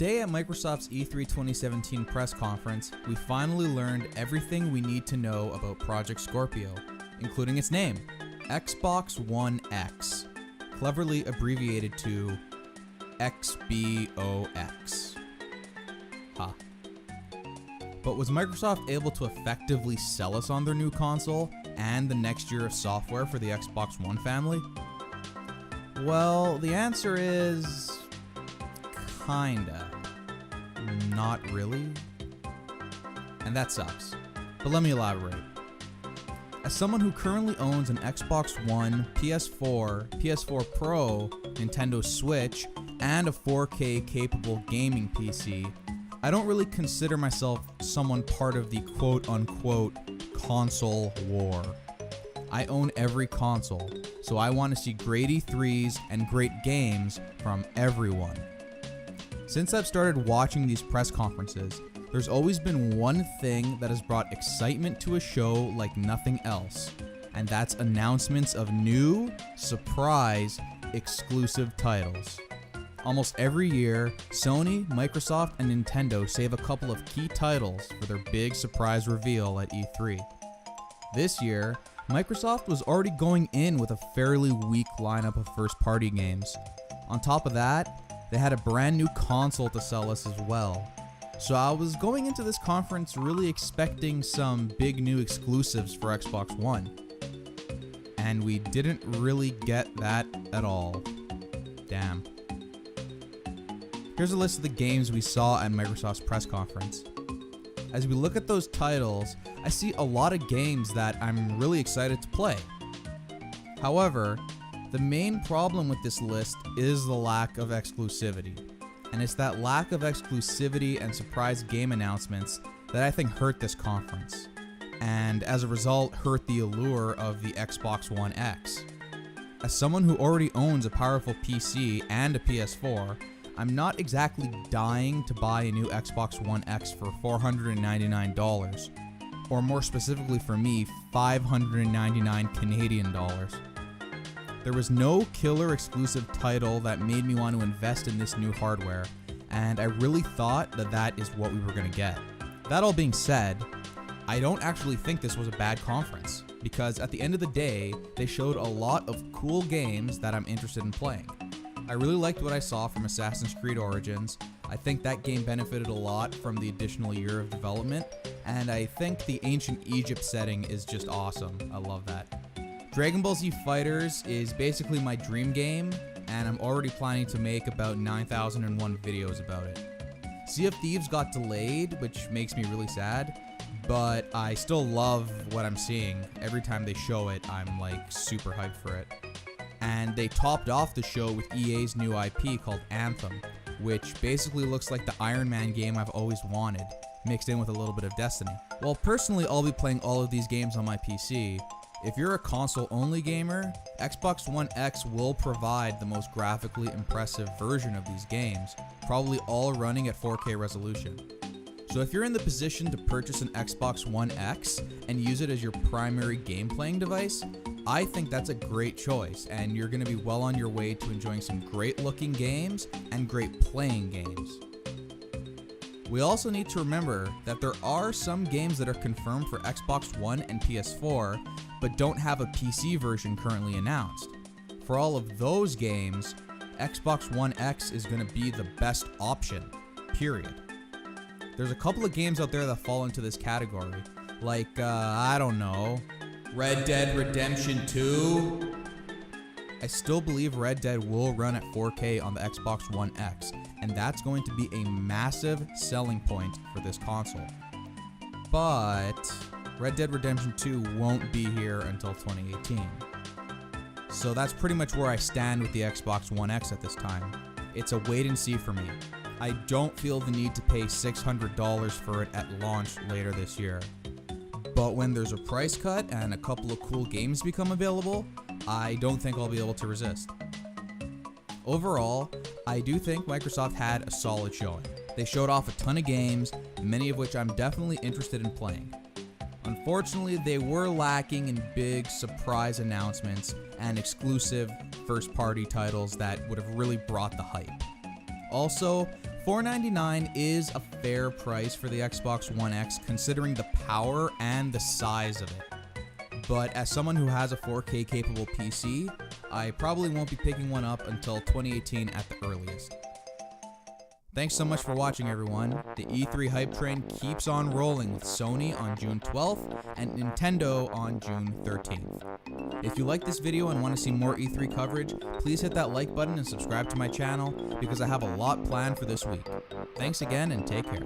today at Microsoft's E3 2017 press conference, we finally learned everything we need to know about Project Scorpio, including its name, Xbox One X, cleverly abbreviated to XBOX. Ha. But was Microsoft able to effectively sell us on their new console and the next year of software for the Xbox One family? Well, the answer is kinda. Not really. And that sucks. But let me elaborate. As someone who currently owns an Xbox One, PS4, PS4 Pro, Nintendo Switch, and a 4K capable gaming PC, I don't really consider myself someone part of the quote-unquote console war. I own every console, so I want to see great E3s and great games from everyone. Since I've started watching these press conferences, there's always been one thing that has brought excitement to a show like nothing else, and that's announcements of new, surprise, exclusive titles. Almost every year, Sony, Microsoft, and Nintendo save a couple of key titles for their big surprise reveal at E3. This year, Microsoft was already going in with a fairly weak lineup of first-party games. On top of that, they had a brand new console to sell us as well. So I was going into this conference really expecting some big new exclusives for Xbox One. And we didn't really get that at all. Damn. Here's a list of the games we saw at Microsoft's press conference. As we look at those titles, I see a lot of games that I'm really excited to play. However, the main problem with this list is the lack of exclusivity. And it's that lack of exclusivity and surprise game announcements that I think hurt this conference. And as a result, hurt the allure of the Xbox One X. As someone who already owns a powerful PC and a PS4, I'm not exactly dying to buy a new Xbox One X for $499, or more specifically for me, 599 Canadian dollars. There was no killer exclusive title that made me want to invest in this new hardware, and I really thought that that is what we were going to get. That all being said, I don't actually think this was a bad conference, because at the end of the day, they showed a lot of cool games that I'm interested in playing. I really liked what I saw from Assassin's Creed Origins. I think that game benefited a lot from the additional year of development, and I think the ancient Egypt setting is just awesome. I love that. Dragon Ball Z Fighters is basically my dream game, and I'm already planning to make about 9,001 videos about it. Sea of Thieves got delayed, which makes me really sad, but I still love what I'm seeing. Every time they show it, I'm like super hyped for it. And they topped off the show with EA's new IP called Anthem, which basically looks like the Iron Man game I've always wanted, mixed in with a little bit of Destiny. While personally I'll be playing all of these games on my PC, if you're a console-only gamer, Xbox One X will provide the most graphically impressive version of these games, probably all running at 4K resolution. So if you're in the position to purchase an Xbox One X and use it as your primary game playing device, I think that's a great choice, and you're going to be well on your way to enjoying some great looking games and great playing games. We also need to remember that there are some games that are confirmed for Xbox One and PS4, but don't have a PC version currently announced. For all of those games, Xbox One X is going to be the best option, period. There's a couple of games out there that fall into this category, like, I don't know, Red Dead Redemption 2? I still believe Red Dead will run at 4K on the Xbox One X, and that's going to be a massive selling point for this console. But Red Dead Redemption 2 won't be here until 2018. So that's pretty much where I stand with the Xbox One X at this time. It's a wait and see for me. I don't feel the need to pay $600 for it at launch later this year. But when there's a price cut and a couple of cool games become available, I don't think I'll be able to resist. Overall, I do think Microsoft had a solid showing. They showed off a ton of games, many of which I'm definitely interested in playing. Unfortunately, they were lacking in big surprise announcements and exclusive first-party titles that would have really brought the hype. Also, $499 is a fair price for the Xbox One X considering the power and the size of it. But as someone who has a 4K capable PC, I probably won't be picking one up until 2018 at the earliest. Thanks so much for watching, everyone. The E3 hype train keeps on rolling with Sony on June 12th and Nintendo on June 13th. If you like this video and want to see more E3 coverage, please hit that like button and subscribe to my channel because I have a lot planned for this week. Thanks again and take care.